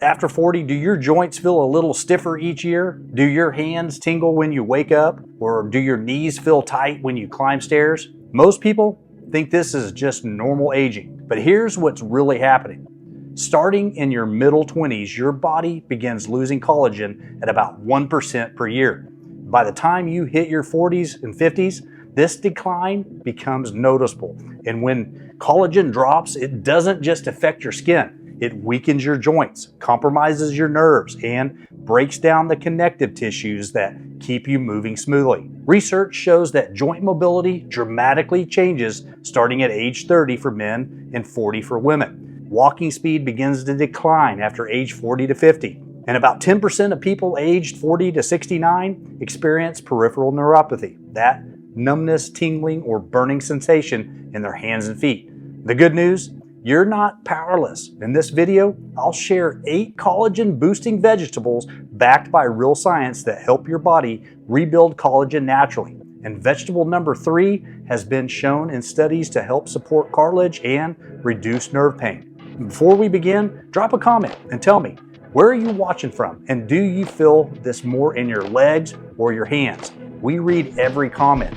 After 40, do your joints feel a little stiffer each year? Do your hands tingle when you wake up? Or do your knees feel tight when you climb stairs? Most people think this is just normal aging, but here's what's really happening. Starting in your middle 20s, your body begins losing collagen at about 1% per year. By the time you hit your 40s and 50s, this decline becomes noticeable. And when collagen drops, it doesn't just affect your skin. It weakens your joints, compromises your nerves, and breaks down the connective tissues that keep you moving smoothly. Research shows that joint mobility dramatically changes starting at age 30 for men and 40 for women. Walking speed begins to decline after age 40 to 50. And about 10% of people aged 40 to 69 experience peripheral neuropathy, that numbness, tingling, or burning sensation in their hands and feet. The good news? You're not powerless. In this video, I'll share 8 collagen boosting vegetables backed by real science that help your body rebuild collagen naturally. And vegetable number 3 has been shown in studies to help support cartilage and reduce nerve pain. Before we begin, drop a comment and tell me, where are you watching from? And do you feel this more in your legs or your hands? We read every comment.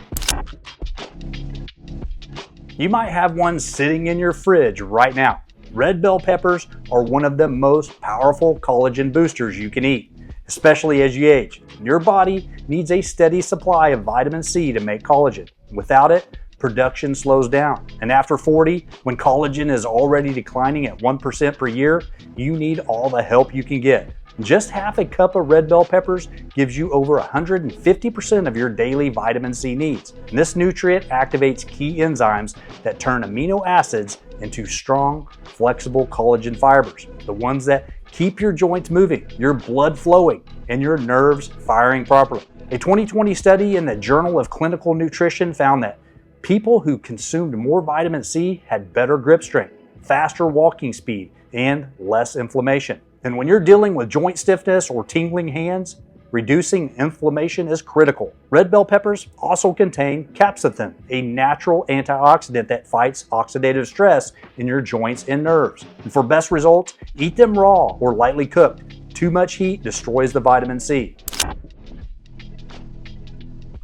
You might have one sitting in your fridge right now. Red bell peppers are one of the most powerful collagen boosters you can eat, especially as you age. Your body needs a steady supply of vitamin C to make collagen. Without it, production slows down. And after 40, when collagen is already declining at 1% per year, you need all the help you can get. Just half a cup of red bell peppers gives you over 150% of your daily vitamin C needs. And this nutrient activates key enzymes that turn amino acids into strong, flexible collagen fibers, the ones that keep your joints moving, your blood flowing, and your nerves firing properly. A 2020 study in the Journal of Clinical Nutrition found that people who consumed more vitamin C had better grip strength, faster walking speed, and less inflammation. And when you're dealing with joint stiffness or tingling hands, reducing inflammation is critical. Red bell peppers also contain capsaicin, a natural antioxidant that fights oxidative stress in your joints and nerves. And for best results, eat them raw or lightly cooked. Too much heat destroys the vitamin C.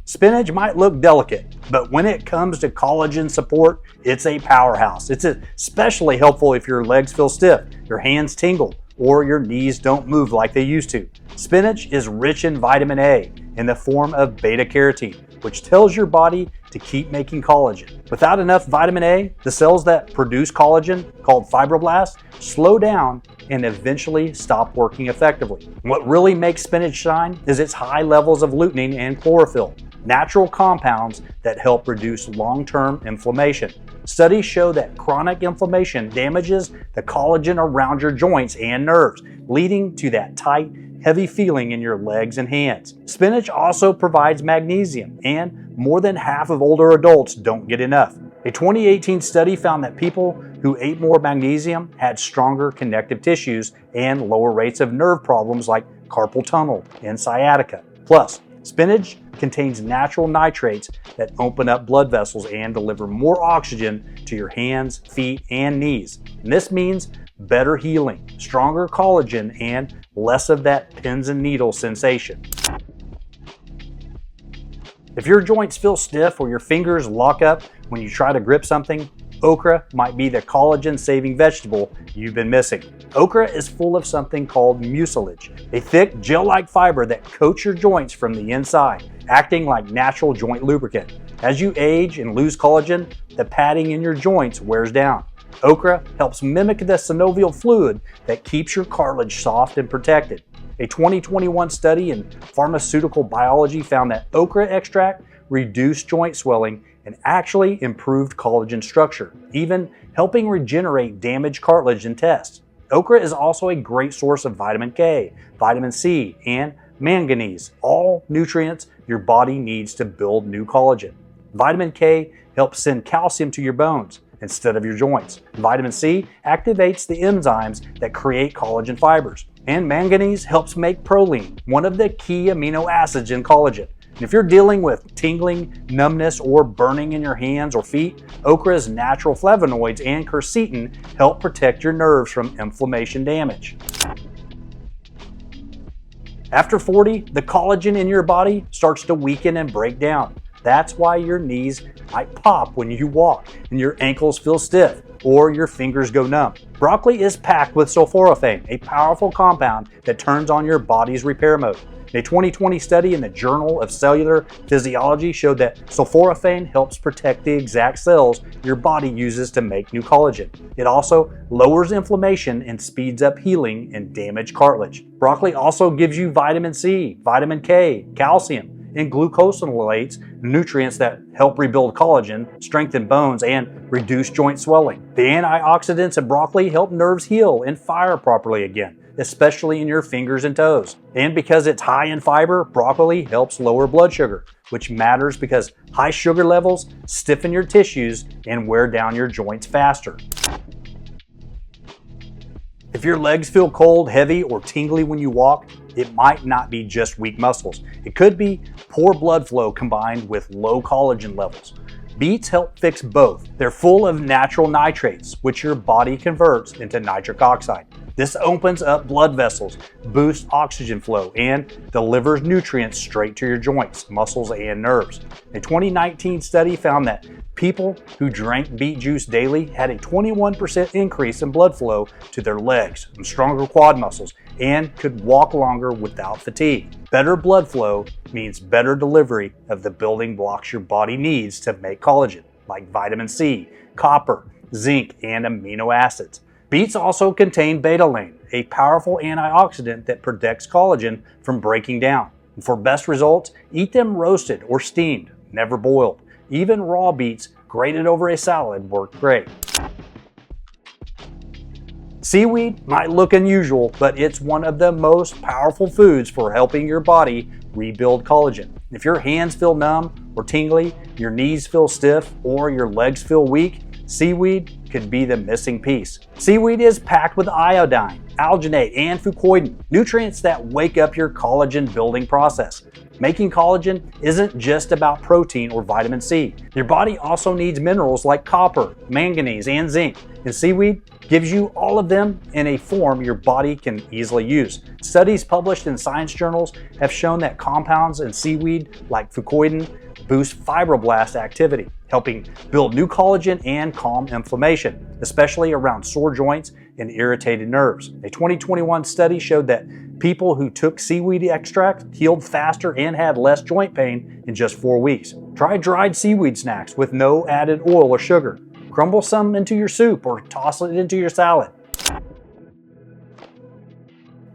Spinach might look delicate, but when it comes to collagen support, it's a powerhouse. It's especially helpful if your legs feel stiff, your hands tingle, or your knees don't move like they used to. Spinach is rich in vitamin A in the form of beta-carotene, which tells your body to keep making collagen. Without enough vitamin A, the cells that produce collagen, called fibroblasts, slow down and eventually stop working effectively. What really makes spinach shine is its high levels of lutein and chlorophyll, natural compounds that help reduce long-term inflammation. Studies show that chronic inflammation damages the collagen around your joints and nerves, leading to that tight, heavy feeling in your legs and hands. Spinach also provides magnesium, and more than half of older adults don't get enough. A 2018 study found that people who ate more magnesium had stronger connective tissues and lower rates of nerve problems like carpal tunnel and sciatica. Plus, spinach contains natural nitrates that open up blood vessels and deliver more oxygen to your hands, feet, and knees. And this means better healing, stronger collagen, and less of that pins and needles sensation. If your joints feel stiff or your fingers lock up when you try to grip something, okra might be the collagen-saving vegetable you've been missing. Okra is full of something called mucilage, a thick gel-like fiber that coats your joints from the inside, acting like natural joint lubricant. As you age and lose collagen, the padding in your joints wears down. Okra helps mimic the synovial fluid that keeps your cartilage soft and protected. A 2021 study in pharmaceutical biology found that okra extract reduced joint swelling and actually improved collagen structure, even helping regenerate damaged cartilage in tests. Okra is also a great source of vitamin K, vitamin C, and manganese, all nutrients your body needs to build new collagen. Vitamin K helps send calcium to your bones instead of your joints. Vitamin C activates the enzymes that create collagen fibers. And manganese helps make proline, one of the key amino acids in collagen. And if you're dealing with tingling, numbness, or burning in your hands or feet, okra's natural flavonoids and quercetin help protect your nerves from inflammation damage. After 40, the collagen in your body starts to weaken and break down. That's why your knees might pop when you walk and your ankles feel stiff or your fingers go numb. Broccoli is packed with sulforaphane, a powerful compound that turns on your body's repair mode. A 2020 study in the Journal of Cellular Physiology showed that sulforaphane helps protect the exact cells your body uses to make new collagen. It also lowers inflammation and speeds up healing in damaged cartilage. Broccoli also gives you vitamin C, vitamin K, calcium, and glucosinolates, nutrients that help rebuild collagen, strengthen bones, and reduce joint swelling. The antioxidants in broccoli help nerves heal and fire properly again, especially in your fingers and toes. And because it's high in fiber, broccoli helps lower blood sugar, which matters because high sugar levels stiffen your tissues and wear down your joints faster. If your legs feel cold, heavy, or tingly when you walk, it might not be just weak muscles. It could be poor blood flow combined with low collagen levels. Beets help fix both. They're full of natural nitrates, which your body converts into nitric oxide. This opens up blood vessels, boosts oxygen flow, and delivers nutrients straight to your joints, muscles, and nerves. A 2019 study found that people who drank beet juice daily had a 21% increase in blood flow to their legs and stronger quad muscles, and could walk longer without fatigue. Better blood flow means better delivery of the building blocks your body needs to make collagen, like vitamin C, copper, zinc, and amino acids. Beets also contain beta-carotene, a powerful antioxidant that protects collagen from breaking down. And for best results, eat them roasted or steamed, never boiled. Even raw beets grated over a salad work great. Seaweed might look unusual, but it's one of the most powerful foods for helping your body rebuild collagen. If your hands feel numb or tingly, your knees feel stiff, or your legs feel weak, seaweed could be the missing piece. Seaweed is packed with iodine, alginate, and fucoidan, nutrients that wake up your collagen building process. Making collagen isn't just about protein or vitamin C. Your body also needs minerals like copper, manganese, and zinc, and seaweed gives you all of them in a form your body can easily use. Studies published in science journals have shown that compounds in seaweed like fucoidan boost fibroblast activity, helping build new collagen and calm inflammation, especially around sore joints and irritated nerves. A 2021 study showed that people who took seaweed extract healed faster and had less joint pain in just 4 weeks. Try dried seaweed snacks with no added oil or sugar. Crumble some into your soup or toss it into your salad.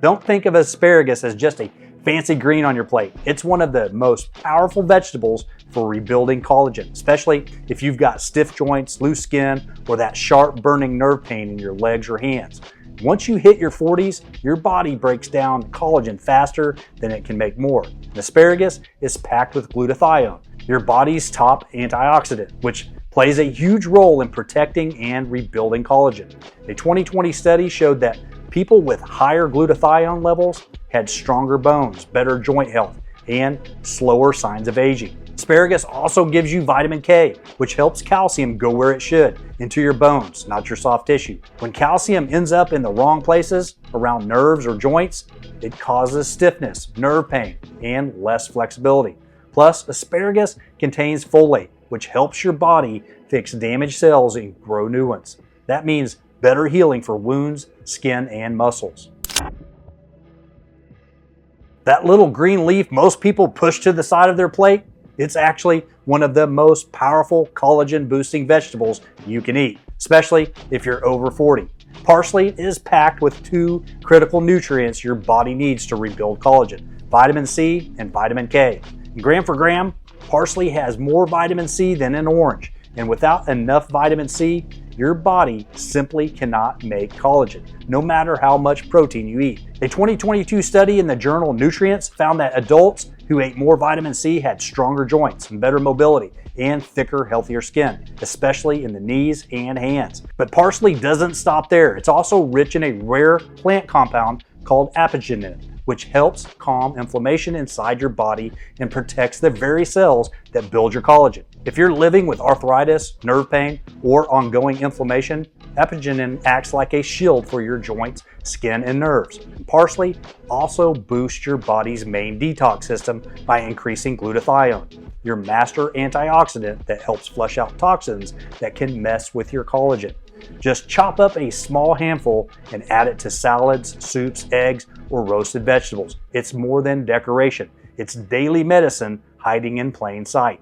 Don't think of asparagus as just a fancy green on your plate. It's one of the most powerful vegetables for rebuilding collagen, especially if you've got stiff joints, loose skin, or that sharp burning nerve pain in your legs or hands. Once you hit your 40s, your body breaks down collagen faster than it can make more. And asparagus is packed with glutathione, your body's top antioxidant, which plays a huge role in protecting and rebuilding collagen. A 2020 study showed that people with higher glutathione levels had stronger bones, better joint health, and slower signs of aging. Asparagus also gives you vitamin K, which helps calcium go where it should, into your bones, not your soft tissue. When calcium ends up in the wrong places, around nerves or joints, it causes stiffness, nerve pain, and less flexibility. Plus, asparagus contains folate, which helps your body fix damaged cells and grow new ones. That means better healing for wounds, skin, and muscles. That little green leaf most people push to the side of their plate, it's actually one of the most powerful collagen boosting vegetables you can eat, especially if you're over 40. Parsley is packed with 2 critical nutrients your body needs to rebuild collagen, vitamin C and vitamin K. Gram for gram, parsley has more vitamin C than an orange, and without enough vitamin C, your body simply cannot make collagen, no matter how much protein you eat. A 2022 study in the journal Nutrients found that adults who ate more vitamin C had stronger joints and better mobility and thicker, healthier skin, especially in the knees and hands. But parsley doesn't stop there. It's also rich in a rare plant compound called Apigenin, which helps calm inflammation inside your body and protects the very cells that build your collagen. If you're living with arthritis, nerve pain, or ongoing inflammation, Apigenin acts like a shield for your joints, skin, and nerves. Parsley also boosts your body's main detox system by increasing glutathione, your master antioxidant that helps flush out toxins that can mess with your collagen. Just chop up a small handful and add it to salads, soups, eggs, or roasted vegetables. It's more than decoration. It's daily medicine hiding in plain sight.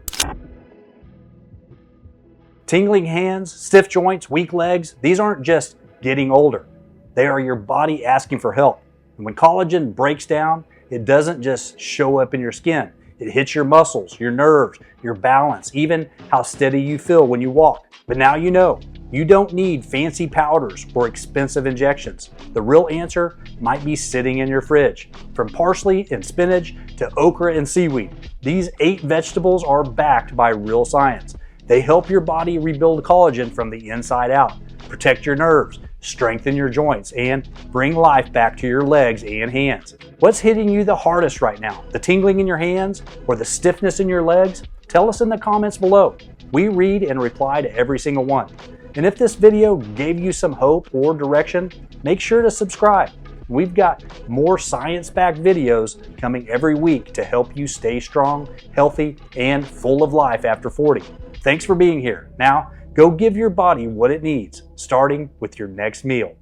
Tingling hands, stiff joints, weak legs, these aren't just getting older. They are your body asking for help. And when collagen breaks down, it doesn't just show up in your skin. It hits your muscles, your nerves, your balance, even how steady you feel when you walk. But now you know, you don't need fancy powders or expensive injections. The real answer might be sitting in your fridge. From parsley and spinach to okra and seaweed, these 8 vegetables are backed by real science. They help your body rebuild collagen from the inside out, protect your nerves, strengthen your joints, and bring life back to your legs and hands. What's hitting you the hardest right now? The tingling in your hands or the stiffness in your legs? Tell us in the comments below. We read and reply to every single one. And if this video gave you some hope or direction, make sure to subscribe. We've got more science-backed videos coming every week to help you stay strong, healthy, and full of life after 40. Thanks for being here. Now, go give your body what it needs, starting with your next meal.